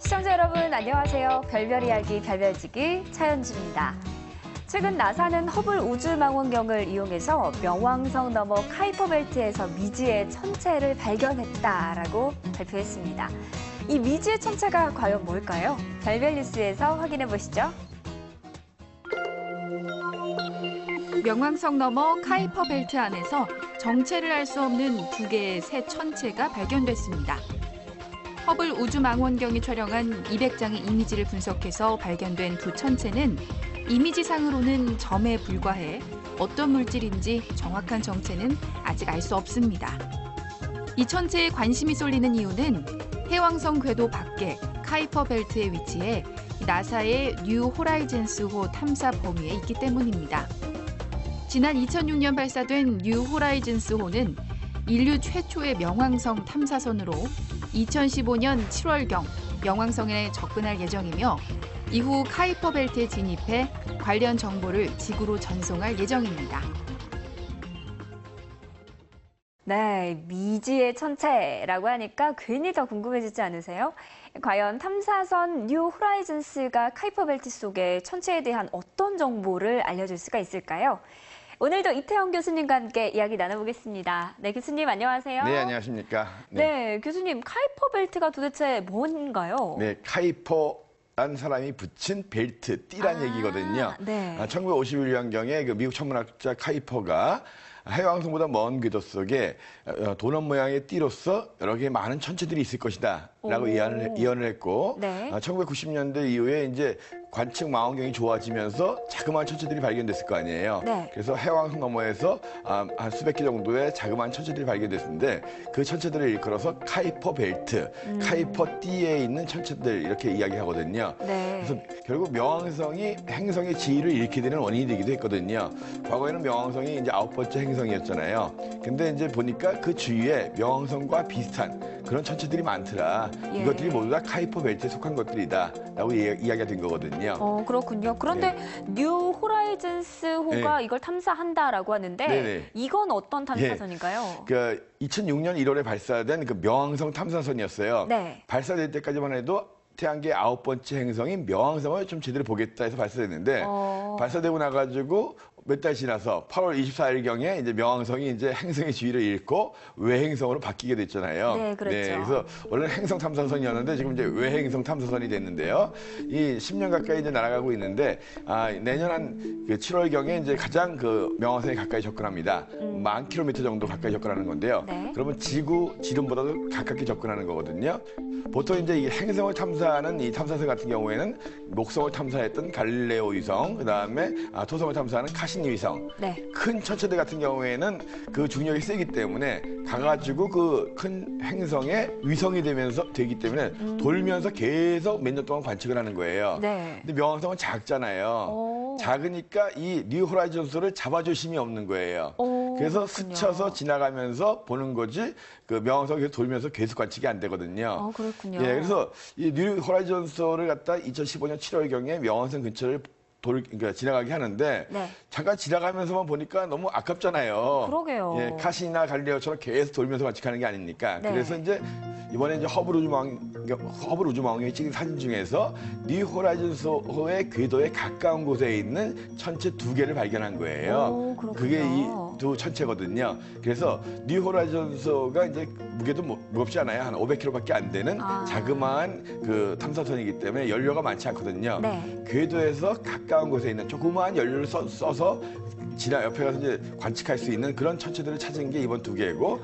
시청자 여러분 안녕하세요. 별별 이야기 별별지기 차현주입니다. 최근 나사는 허블 우주망원경을 이용해서 명왕성 너머 카이퍼 벨트에서 미지의 천체를 발견했다라고 발표했습니다. 이 미지의 천체가 과연 뭘까요? 별별 뉴스에서 확인해 보시죠. 명왕성 너머 카이퍼 벨트 안에서 정체를 알 수 없는 두 개의 새 천체가 발견됐습니다. 허블 우주망원경이 촬영한 200장의 이미지를 분석해서 발견된 두 천체는 이미지상으로는 점에 불과해 어떤 물질인지 정확한 정체는 아직 알 수 없습니다. 이 천체에 관심이 쏠리는 이유는 해왕성 궤도 밖에 카이퍼 벨트에 위치해 나사의 뉴 호라이즌스호 탐사 범위에 있기 때문입니다. 지난 2006년 발사된 뉴 호라이즌스호는 인류 최초의 명왕성 탐사선으로 2015년 7월경 명왕성에 접근할 예정이며 이후 카이퍼 벨트에 진입해 관련 정보를 지구로 전송할 예정입니다. 네, 미지의 천체라고 하니까 괜히 더 궁금해지지 않으세요? 과연 탐사선 뉴 호라이즌스가 카이퍼 벨트 속의 천체에 대한 어떤 정보를 알려줄 수가 있을까요? 오늘도 이태영 교수님과 함께 이야기 나눠보겠습니다. 네, 교수님 안녕하세요. 네, 안녕하십니까. 네, 교수님 카이퍼 벨트가 도대체 뭔가요? 네, 카이퍼란 사람이 붙인 벨트, 띠란 얘기거든요. 네. 1951년경에 그 미국 천문학자 카이퍼가 해왕성보다 먼 궤도 속에 도넛 모양의 띠로서 여러 개의 많은 천체들이 있을 것이다 라고 예언을 했고, 네. 1990년대 이후에 이제 관측 망원경이 좋아지면서 자그마한 천체들이 발견됐을 거 아니에요. 네. 그래서 해왕성 너머에서 한 수백 개 정도의 자그마한 천체들이 발견됐는데 그 천체들을 일컬어서 카이퍼 벨트, 카이퍼 띠에 있는 천체들 이렇게 이야기하거든요. 네. 그래서 결국 명왕성이 행성의 지위를 잃게 되는 원인이 되기도 했거든요. 과거에는 명왕성이 이제 9번째 행성이었잖아요. 근데 이제 보니까 그 주위에 명왕성과 비슷한 그런 천체들이 많더라. 예. 이것들이 모두 다 카이퍼 벨트에 속한 것들이다 라고 이야기가 된 거거든요. 그렇군요. 그런데 뉴 호라이즌스호가 이걸 탐사한다라고 하는데 네네. 이건 어떤 탐사선인가요? 그 2006년 1월에 발사된 그 명왕성 탐사선이었어요. 네. 발사될 때까지만 해도 태양계 9번째 행성인 명왕성을 좀 제대로 보겠다 해서 발사됐는데 발사되고 나가지고 몇 달 지나서 8월 24일경에 이제 명왕성이 이제 행성의 지위를 잃고 외행성으로 바뀌게 됐잖아요. 네, 그렇죠. 그래서 원래는 행성 탐사선이었는데 지금 이제 외행성 탐사선이 됐는데요. 이 10년 가까이 이제 날아가고 있는데 내년 한 그 7월경에 이제 가장 그 명왕성에 가까이 접근합니다. 10,000km 정도 가까이 접근하는 건데요. 네. 그러면 지구 지름보다도 가깝게 접근하는 거거든요. 보통 이제 이 행성을 탐사하는 이 탐사선 같은 경우에는 목성을 탐사했던 갈릴레오 위성, 그다음에 토성을 탐사하는 카시니 위성. 네. 큰 천체들 같은 경우에는 그 중력이 세기 때문에 가가지고 그 큰 행성에 위성이 되기 때문에 돌면서 계속 몇 년 동안 관측을 하는 거예요. 네. 근데 명왕성은 작잖아요. 작으니까 이 뉴 호라이즌스를 잡아줄 힘이 없는 거예요. 그래서 그렇군요. 스쳐서 지나가면서 보는 거지 그 명왕성이 계속 돌면서 계속 관측이 안 되거든요. 그렇군요. 예, 그래서 이 뉴 호라이즌스를 갖다 2015년 7월경에 명왕성 근처를 그러니까 지나가게 하는데 네. 잠깐 지나가면서만 보니까 너무 아깝잖아요. 그러게요. 예, 카시나 갈릴레오처럼 계속 돌면서 관측하는 게 아니니까. 네. 그래서 이제 이번에 이제 허블 우주망원경이 찍은 사진 중에서 뉴 호라이즌스호의 궤도에 가까운 곳에 있는 천체 두 개를 발견한 거예요. 그렇군요. 그게 이 두 천체거든요. 그래서 뉴 호라이즌스호가 이제 무게도 무겁지 않아요. 한 500kg밖에 안 되는 자그마한 그 탐사선이기 때문에 연료가 많지 않거든요. 네. 궤도에서 가까운 곳에 있는 조그마한 연료를 써서 옆에 가서 이제 관측할 수 있는 그런 천체들을 찾은 게 이번 두 개고,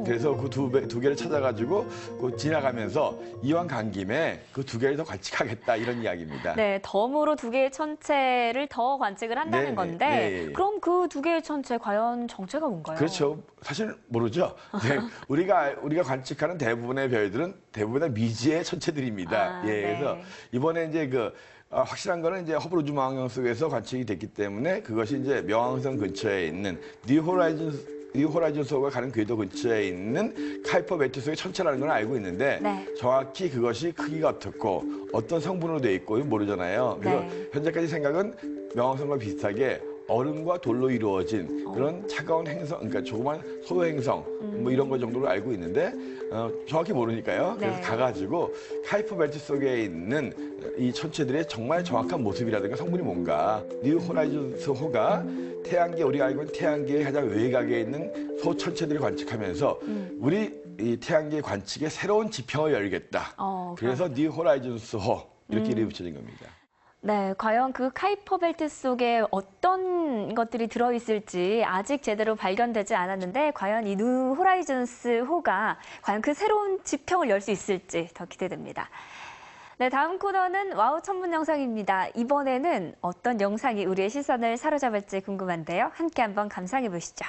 그래서 그 두 개를 찾아가지고 그 지나가면서 이왕 간 김에 그 두 개를 더 관측하겠다 이런 이야기입니다. 네, 덤으로 두 개의 천체를 더 관측을 한다는 네네. 건데 네. 그럼 그 두 개의 천체 과연 정체가 뭔가요? 그렇죠. 사실 모르죠. 네. 우리가 관측하는 대부분의 별들은 대부분의 미지의 천체들입니다. 예, 네. 그래서 이번에 이제 확실한 거는 이제 허블 우주망원경 속에서 관측이 됐기 때문에 그것이 이제 명왕성 근처에 있는 뉴 호라이즌스호가 가는 궤도 근처에 있는 카이퍼 벨트 속의 천체라는 건 알고 있는데 네. 정확히 그것이 크기가 어떻고 어떤 성분으로 돼 있고 모르잖아요. 그래서 네. 현재까지 생각은 명왕성과 비슷하게 얼음과 돌로 이루어진 그런 차가운 행성, 그러니까 조그만 소행성 뭐 이런 거 정도로 알고 있는데 정확히 모르니까요. 그래서 네. 가가지고 카이퍼 벨트 속에 있는 이 천체들의 정말 정확한 모습이라든가 성분이 뭔가 뉴 호라이즌스 호가 태양계, 우리가 알고 있는 태양계의 가장 외곽에 있는 소천체들을 관측하면서 우리 이 태양계 관측에 새로운 지평을 열겠다. 그래서 뉴 호라이즌스 호 이렇게 이름이 붙여진 겁니다. 네, 과연 그 카이퍼 벨트 속에 어떤 것들이 들어있을지 아직 제대로 발견되지 않았는데 과연 이 뉴 호라이즌스 호가 과연 그 새로운 지평을 열 수 있을지 더 기대됩니다. 네, 다음 코너는 와우 천문 영상입니다. 이번에는 어떤 영상이 우리의 시선을 사로잡을지 궁금한데요. 함께 한번 감상해 보시죠.